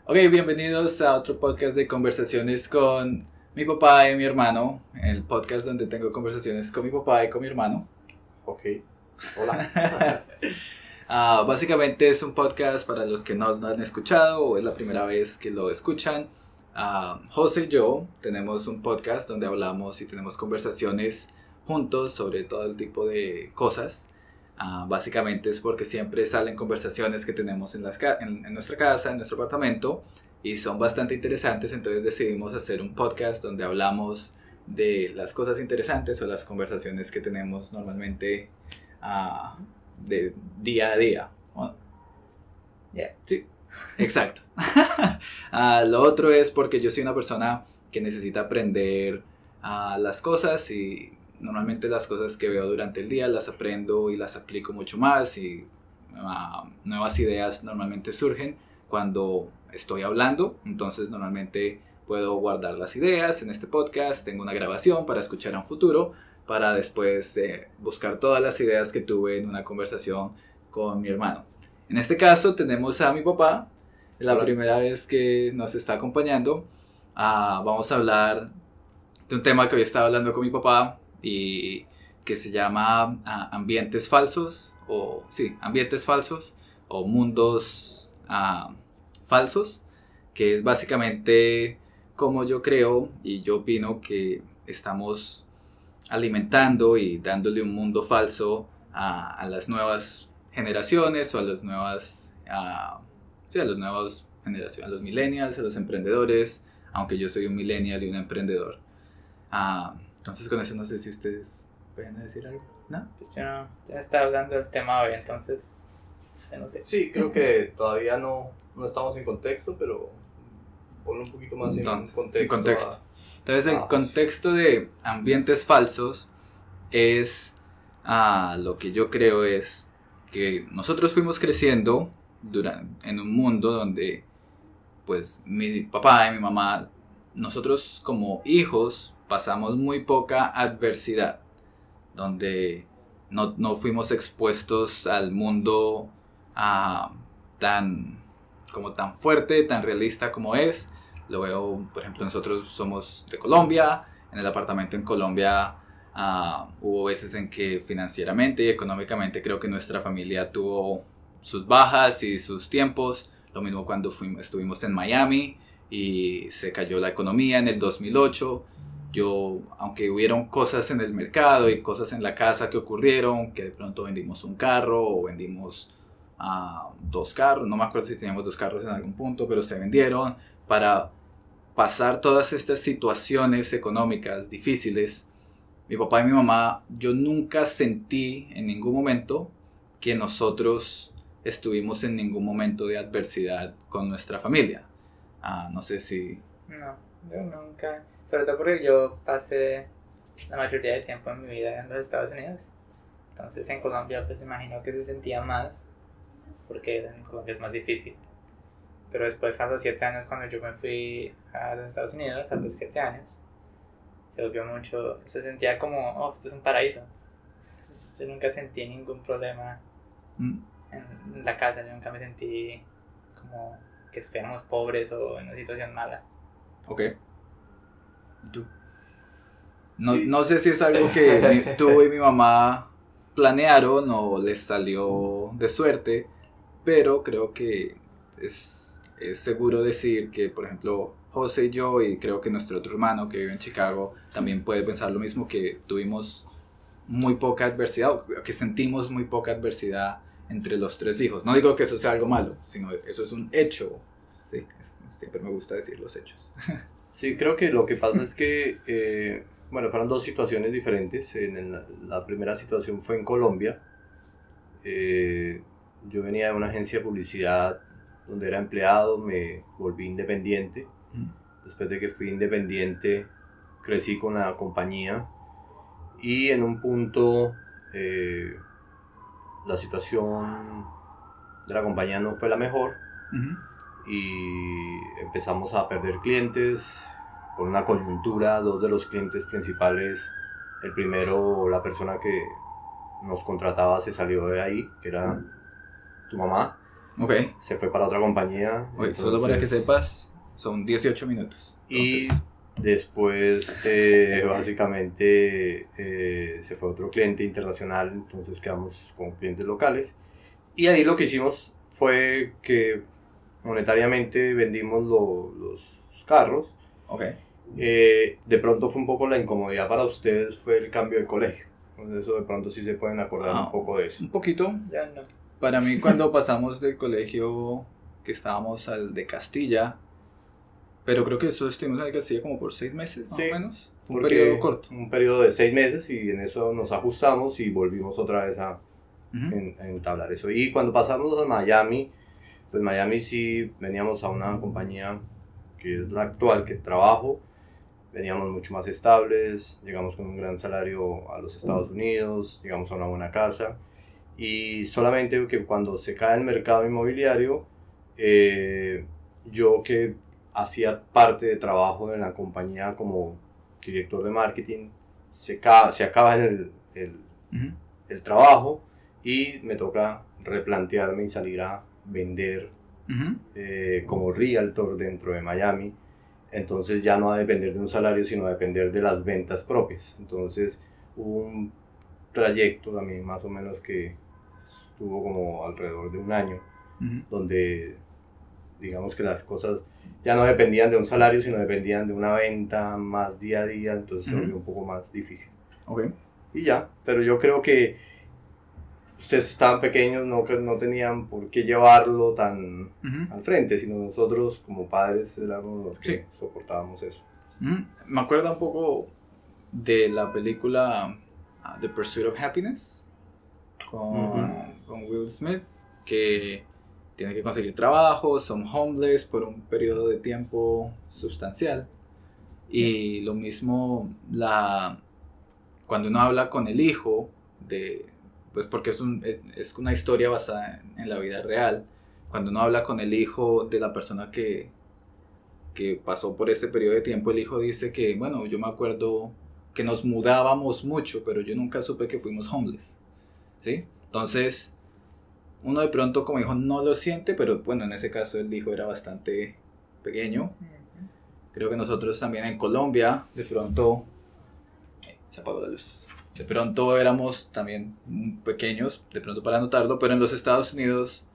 Ok, bienvenidos a otro podcast de conversaciones con mi papá y mi hermano. El podcast donde tengo conversaciones con mi papá y con mi hermano. Ok, hola. Básicamente es un podcast para los que no lo han escuchado o es la primera vez que lo escuchan. José y yo tenemos un podcast donde hablamos y tenemos conversaciones juntos sobre todo el tipo de cosas. Básicamente es porque siempre salen conversaciones que tenemos en nuestra casa, en nuestro apartamento, y son bastante interesantes. Entonces decidimos hacer un podcast donde hablamos de las cosas interesantes o las conversaciones que tenemos normalmente de día a día. Bueno, sí, exacto. Lo otro es porque yo soy una persona que necesita aprender las cosas, y normalmente las cosas que veo durante el día las aprendo y las aplico mucho más, y nuevas ideas normalmente surgen cuando estoy hablando. Entonces normalmente puedo guardar las ideas en este podcast, tengo una grabación para escuchar en un futuro, para después buscar todas las ideas que tuve en una conversación con mi hermano. En este caso tenemos a mi papá, es la Hola. primera vez que nos está acompañando. Vamos a hablar de un tema que hoy estaba hablando con mi papá y que se llama ambientes falsos, ambientes falsos o mundos falsos, que es básicamente como yo creo y yo opino que estamos alimentando y dándole un mundo falso a las nuevas generaciones o a las nuevas generaciones, a los millennials, a los emprendedores, aunque yo soy un millennial y un emprendedor. Entonces con eso no sé si ustedes pueden decir algo, ¿no? Pues yo no estaba hablando del tema hoy, entonces yo no sé. Sí, creo que todavía no estamos en contexto, pero ponlo un poquito más en contexto. Entonces el contexto de ambientes falsos es lo que yo creo es que nosotros fuimos creciendo en un mundo donde pues mi papá y mi mamá, nosotros como hijos pasamos muy poca adversidad, donde no fuimos expuestos al mundo tan fuerte, tan realista como es. Lo veo, por ejemplo, nosotros somos de Colombia. En el apartamento en Colombia hubo veces en que financieramente y económicamente creo que nuestra familia tuvo sus bajas y sus tiempos. Lo mismo cuando estuvimos en Miami y se cayó la economía en el 2008. Aunque hubieron cosas en el mercado y cosas en la casa que ocurrieron, que de pronto vendimos un carro o vendimos 2 carros, no me acuerdo si teníamos 2 carros en algún punto, pero se vendieron para pasar todas estas situaciones económicas difíciles. Mi papá y mi mamá, yo nunca sentí en ningún momento que nosotros estuvimos en ningún momento de adversidad con nuestra familia. No sé si... No, yo nunca. Sobre todo porque yo pasé la mayoría del tiempo en mi vida en los Estados Unidos. Entonces en Colombia pues imagino que se sentía más, porque en Colombia es más difícil. Pero después a los 7 años, cuando yo me fui a los Estados Unidos, a los 7 años, se volvió mucho, se sentía como, esto es un paraíso. Yo nunca sentí ningún problema en la casa, yo nunca me sentí como que estuviéramos pobres o en una situación mala. Ok. ¿Tú? Sí. No sé si es algo que tú y mi mamá planearon o les salió de suerte, pero creo que es seguro decir que, por ejemplo, José y yo, y creo que nuestro otro hermano que vive en Chicago también puede pensar lo mismo, que tuvimos muy poca adversidad, o que sentimos muy poca adversidad entre los 3 hijos. No digo que eso sea algo malo, sino eso es un hecho. Sí, siempre me gusta decir los hechos. Sí, creo que lo que pasa es que, fueron 2 situaciones diferentes. La primera situación fue en Colombia. Yo venía de una agencia de publicidad donde era empleado, me volví independiente. Después de que fui independiente, crecí con la compañía y en un punto la situación de la compañía no fue la mejor. Y empezamos a perder clientes por una coyuntura. 2 de los clientes principales, el primero, la persona que nos contrataba se salió de ahí, que era tu mamá, Ok. Se fue para otra compañía. Oye, solo para que sepas, son 18 minutos. Y después, básicamente, se fue otro cliente internacional, entonces quedamos con clientes locales. Y ahí lo que hicimos fue que monetariamente vendimos los carros. Ok. De pronto fue un poco la incomodidad para ustedes, fue el cambio de colegio. Entonces eso de pronto sí se pueden acordar un poco de eso. Un poquito. Ya no. Para mí, cuando pasamos del colegio que estábamos al de Castilla, pero creo que eso estuvimos en el Castilla como por 6 meses, más o menos. Fue un periodo corto. Un periodo de 6 meses y en eso nos ajustamos y volvimos otra vez a entablar eso. Y cuando pasamos a Miami, pues Miami sí veníamos a una compañía que es la actual que trabajo. Veníamos mucho más estables, llegamos con un gran salario a los Estados Unidos, llegamos a una buena casa. Y solamente que cuando se cae el mercado inmobiliario, yo que hacía parte de trabajo en la compañía como director de marketing, se acaba el trabajo y me toca replantearme y salir a vender como realtor dentro de Miami. Entonces ya no a depender de un salario, sino a depender de las ventas propias. Entonces hubo un trayecto también más o menos que estuvo como alrededor de un año, donde digamos que las cosas ya no dependían de un salario, sino dependían de una venta más día a día, entonces se volvió un poco más difícil. Okay. Y ya, pero yo creo que ustedes estaban pequeños, no tenían por qué llevarlo tan al frente, sino nosotros como padres éramos los que soportábamos eso. Me acuerdo un poco de la película The Pursuit of Happiness con Will Smith, que tiene que conseguir trabajo, son homeless por un periodo de tiempo sustancial. Y lo mismo cuando uno habla con el hijo, pues porque es una historia basada en la vida real, cuando uno habla con el hijo de la persona que pasó por ese periodo de tiempo, el hijo dice que, bueno, yo me acuerdo que nos mudábamos mucho, pero yo nunca supe que fuimos homeless, ¿sí? Entonces, uno de pronto como hijo no lo siente, pero bueno, en ese caso el hijo era bastante pequeño. Creo que nosotros también en Colombia, de pronto, se apagó la luz. De pronto éramos también pequeños, de pronto para notarlo, pero en los Estados Unidos,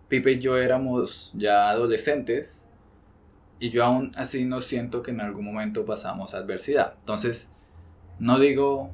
Pipe y yo éramos ya adolescentes y yo aún así no siento que en algún momento pasamos adversidad. Entonces, no digo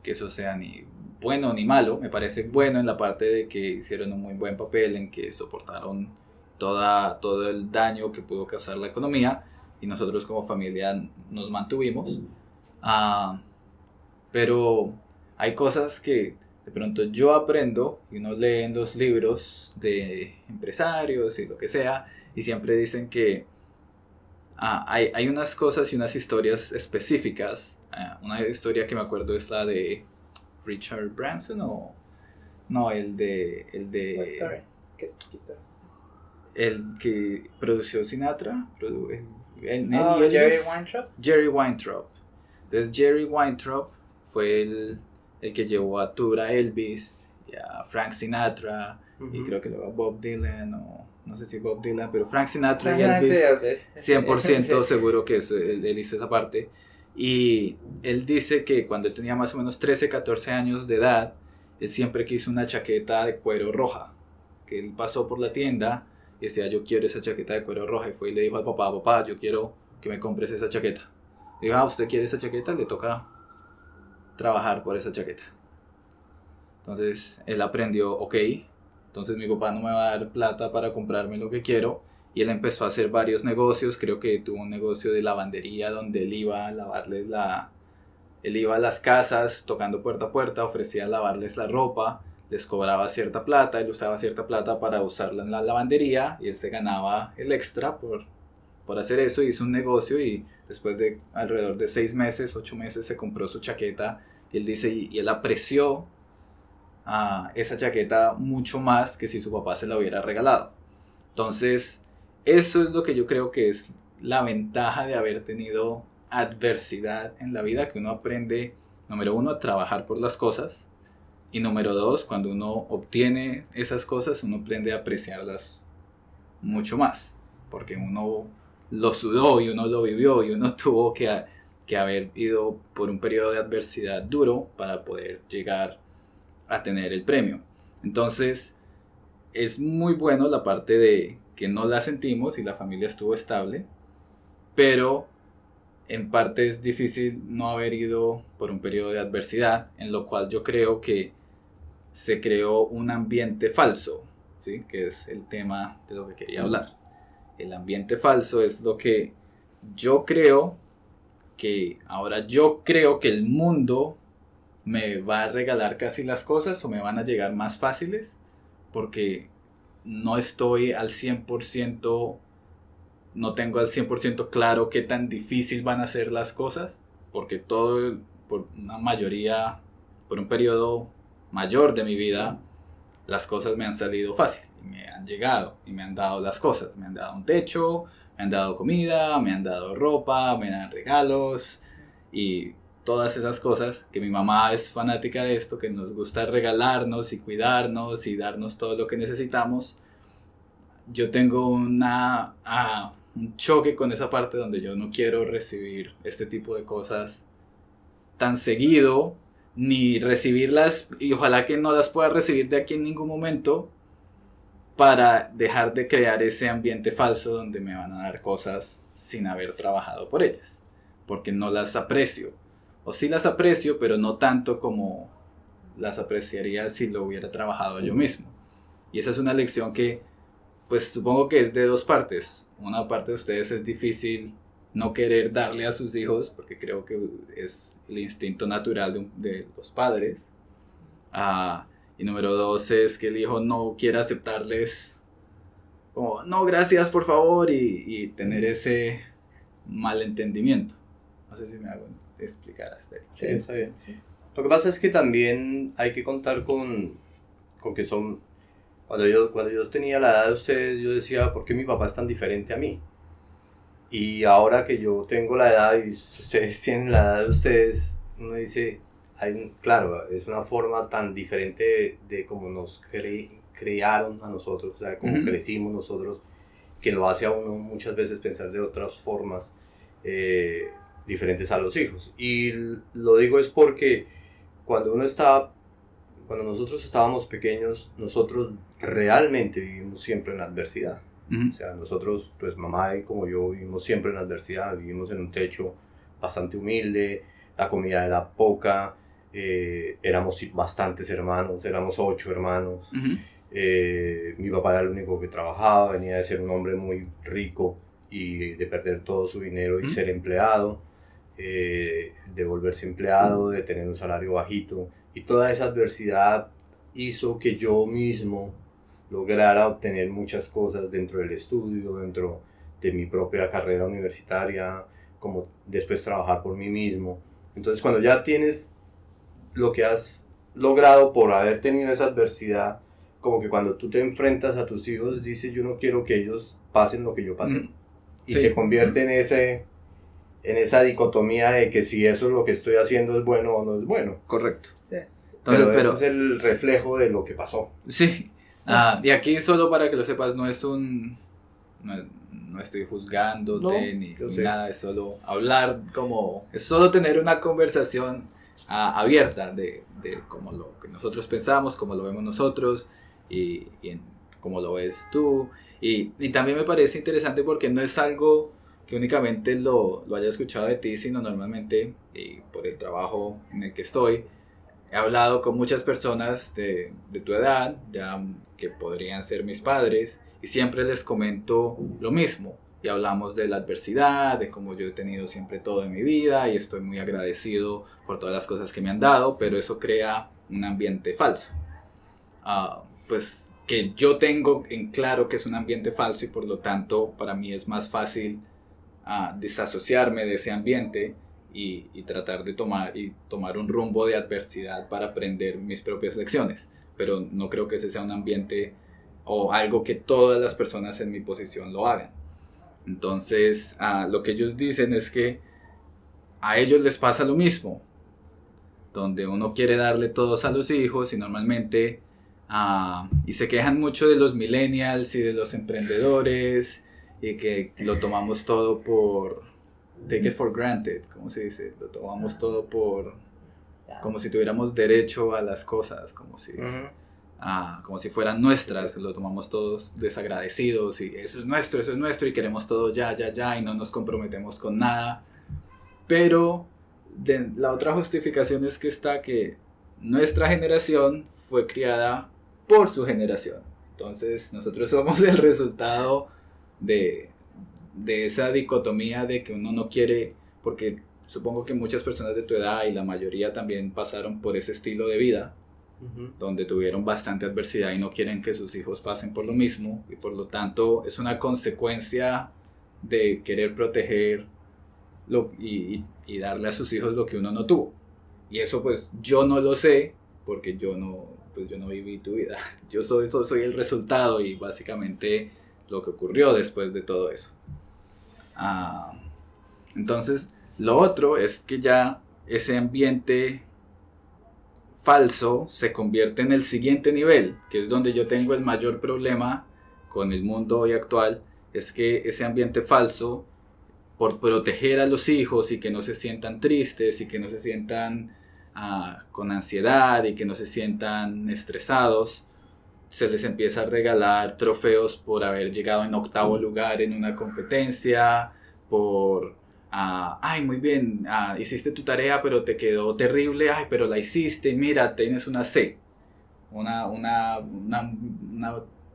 que eso sea ni bueno ni malo, me parece bueno en la parte de que hicieron un muy buen papel, en que soportaron todo el daño que pudo causar la economía y nosotros como familia nos mantuvimos. Pero hay cosas que de pronto yo aprendo y uno lee en los libros de empresarios y lo que sea, y siempre dicen que hay unas cosas y unas historias específicas. Una historia que me acuerdo es la de Richard Branson o no, el de ¿Qué historia? el que produció Sinatra, Jerry Weintraub. Jerry Weintraub. Entonces Jerry Weintraub fue el que llevó a tour a Elvis y a Frank Sinatra y creo que luego a Bob Dylan, o no sé si Bob Dylan, pero Frank Sinatra y Elvis 100% seguro que él hizo esa parte. Y él dice que cuando él tenía más o menos 13, 14 años de edad, él siempre quiso una chaqueta de cuero roja, que él pasó por la tienda y decía, yo quiero esa chaqueta de cuero roja, y fue y le dijo al papá, papá, yo quiero que me compres esa chaqueta. Y dijo, ¿usted quiere esa chaqueta? Le toca trabajar por esa chaqueta. Entonces él aprendió, ok, entonces mi papá no me va a dar plata para comprarme lo que quiero, y él empezó a hacer varios negocios. Creo que tuvo un negocio de lavandería donde él iba a lavarles él iba a las casas tocando puerta a puerta, ofrecía lavarles la ropa, les cobraba cierta plata, él usaba cierta plata para usarla en la lavandería y él se ganaba el extra por hacer eso. Hizo un negocio y después de alrededor de 6 meses, 8 meses se compró su chaqueta, y él dice, y él apreció esa chaqueta mucho más que si su papá se la hubiera regalado. Entonces eso es lo que yo creo que es la ventaja de haber tenido adversidad en la vida, que uno aprende, número 1, a trabajar por las cosas, y número 2, cuando uno obtiene esas cosas, uno aprende a apreciarlas mucho más, porque uno lo sudó y uno lo vivió y uno tuvo que haber ido por un periodo de adversidad duro para poder llegar a tener el premio. Entonces es muy bueno la parte de que no la sentimos y la familia estuvo estable, pero en parte es difícil no haber ido por un periodo de adversidad, en lo cual yo creo que se creó un ambiente falso, ¿sí? Que es el tema de lo que quería hablar. El ambiente falso es lo que yo creo ahora yo creo que el mundo me va a regalar casi las cosas o me van a llegar más fáciles porque no estoy al 100%, no tengo al 100% claro qué tan difícil van a ser las cosas, porque todo, por una mayoría, por un periodo mayor de mi vida, las cosas me han salido fácil y me han llegado y me han dado las cosas, me han dado un techo, me han dado comida, me han dado ropa, me dan regalos y todas esas cosas que mi mamá es fanática de esto, que nos gusta regalarnos y cuidarnos y darnos todo lo que necesitamos. Yo tengo un choque con esa parte donde yo no quiero recibir este tipo de cosas tan seguido, ni recibirlas, y ojalá que no las pueda recibir de aquí en ningún momento, para dejar de crear ese ambiente falso donde me van a dar cosas sin haber trabajado por ellas, porque no las aprecio, o sí las aprecio, pero no tanto como las apreciaría si lo hubiera trabajado yo mismo. Y esa es una lección que, pues supongo que es de dos partes. Una parte de ustedes es difícil no querer darle a sus hijos, porque creo que es el instinto natural de los padres. Y número dos es que el hijo no quiere aceptarles como, no, gracias, por favor, y tener ese malentendimiento. No sé si me hago explicar hasta ahí. Sí, está bien. Lo que pasa es que también hay que contar con que son... Cuando yo tenía la edad de ustedes, yo decía, ¿por qué mi papá es tan diferente a mí? Y ahora que yo tengo la edad y ustedes tienen la edad de ustedes, uno dice... claro, es una forma tan diferente de cómo nos crearon a nosotros, o sea, cómo crecimos nosotros, que lo hace a uno muchas veces pensar de otras formas diferentes a los hijos. Y lo digo es porque cuando nosotros estábamos pequeños, nosotros realmente vivimos siempre en la adversidad. O sea, nosotros, pues mamá y como yo, vivimos siempre en la adversidad, vivimos en un techo bastante humilde, la comida era poca, éramos bastantes hermanos, éramos 8 hermanos. Mi papá era el único que trabajaba, venía de ser un hombre muy rico y de perder todo su dinero y ser empleado, de volverse empleado, de tener un salario bajito, y toda esa adversidad hizo que yo mismo lograra obtener muchas cosas dentro del estudio, dentro de mi propia carrera universitaria, como después trabajar por mí mismo. Entonces cuando ya tienes lo que has logrado por haber tenido esa adversidad, como que cuando tú te enfrentas a tus hijos, dices, yo no quiero que ellos pasen lo que yo pasé. Y se convierte en esa dicotomía de que si eso es lo que estoy haciendo es bueno o no es bueno. Correcto. Sí. Entonces, pero ese es el reflejo de lo que pasó. Sí. Y aquí solo para que lo sepas, no estoy juzgándote ni nada, es solo hablar, es solo tener una conversación abierta de cómo lo que nosotros pensamos, cómo lo vemos nosotros y cómo lo ves tú. Y también me parece interesante porque no es algo que únicamente lo haya escuchado de ti, sino normalmente, y por el trabajo en el que estoy, he hablado con muchas personas de tu edad, ya que podrían ser mis padres, y siempre les comento lo mismo. Y hablamos de la adversidad, de cómo yo he tenido siempre todo en mi vida, y estoy muy agradecido por todas las cosas que me han dado, pero eso crea un ambiente falso. Pues que yo tengo en claro que es un ambiente falso, y por lo tanto para mí es más fácil desasociarme de ese ambiente y tratar de tomar un rumbo de adversidad para aprender mis propias lecciones, pero no creo que ese sea un ambiente o algo que todas las personas en mi posición lo hagan. Entonces lo que ellos dicen es que a ellos les pasa lo mismo, donde uno quiere darle todos a los hijos y normalmente Y se quejan mucho de los millennials y de los emprendedores y que lo tomamos todo por take it for granted, ¿cómo se dice? Lo tomamos todo por como si tuviéramos derecho a las cosas, como si fueran nuestras, lo tomamos todos desagradecidos y eso es nuestro y queremos todo ya y no nos comprometemos con nada. Pero la otra justificación es que nuestra generación fue criada por su generación. Entonces nosotros somos el resultado de esa dicotomía de que uno no quiere, porque supongo que muchas personas de tu edad y la mayoría también pasaron por ese estilo de vida, donde tuvieron bastante adversidad y no quieren que sus hijos pasen por lo mismo, y por lo tanto es una consecuencia de querer proteger y darle a sus hijos lo que uno no tuvo. Y eso pues yo no lo sé, porque yo no viví tu vida. Yo soy el resultado y básicamente lo que ocurrió después de todo eso. Entonces, lo otro es que ya ese ambiente falso se convierte en el siguiente nivel, que es donde yo tengo el mayor problema con el mundo hoy actual, es que ese ambiente falso, por proteger a los hijos y que no se sientan tristes y que no se sientan con ansiedad y que no se sientan estresados, se les empieza a regalar trofeos por haber llegado en 8º lugar en una competencia, por ay, muy bien, hiciste tu tarea pero te quedó terrible, ay, pero la hiciste, mira, tienes una C, una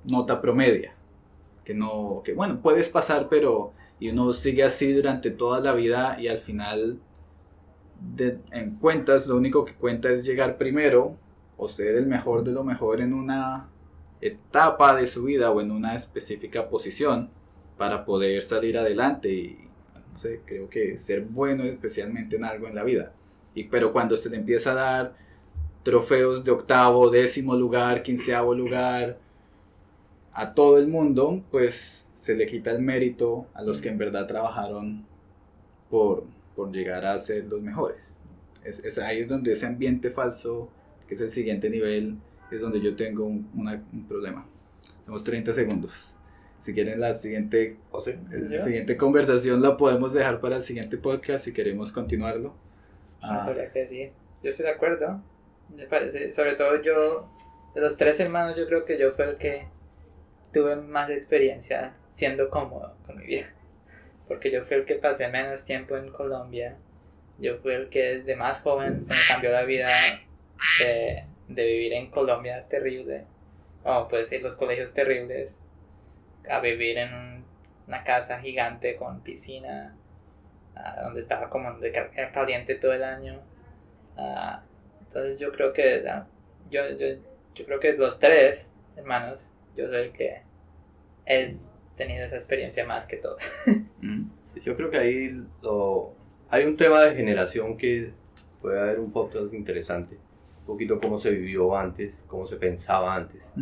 nota promedia, que bueno, puedes pasar, pero y uno sigue así durante toda la vida y al final en cuentas lo único que cuenta es llegar primero o ser el mejor de lo mejor en una etapa de su vida o en una específica posición para poder salir adelante y no sé, creo que ser bueno especialmente en algo en la vida. Pero cuando se le empieza a dar trofeos de 8º, 10º lugar, 15º lugar a todo el mundo, pues se le quita el mérito a los que en verdad trabajaron por llegar a ser los mejores. Ahí es donde ese ambiente falso, que es el siguiente nivel, es donde yo tengo un problema. Tenemos 30 segundos. Si quieren la siguiente conversación la podemos dejar para el siguiente podcast si queremos continuarlo. Sobre que sí. Yo estoy de acuerdo. Me parece, sobre todo yo, de los 3 hermanos, yo creo que yo fui el que tuve más experiencia siendo cómodo con mi vida. Porque yo fui el que pasé menos tiempo en Colombia. Yo fui el que desde más joven se me cambió la vida de vivir en Colombia terrible, o pues en los colegios terribles, a vivir en una casa gigante con piscina, donde estaba como caliente todo el año. Entonces yo creo que yo creo que los 3 hermanos, yo soy el que he tenido esa experiencia más que todos. Yo creo que ahí hay un tema de generación que puede haber un podcast interesante, un poquito cómo se vivió antes, cómo se pensaba antes.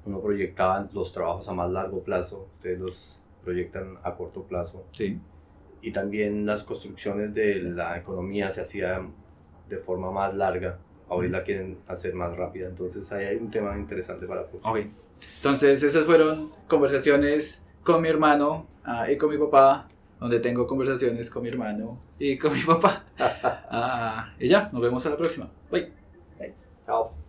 Uno proyectaba los trabajos a más largo plazo, ustedes los proyectan a corto plazo. Sí. Y también las construcciones de la economía se hacían de forma más larga, hoy la quieren hacer más rápida, entonces ahí hay un tema interesante para la próxima. Okay. Entonces esas fueron conversaciones con mi hermano y con mi papá, donde tengo conversaciones con mi hermano y con mi papá. Y ya, nos vemos a la próxima. Bye. Chao.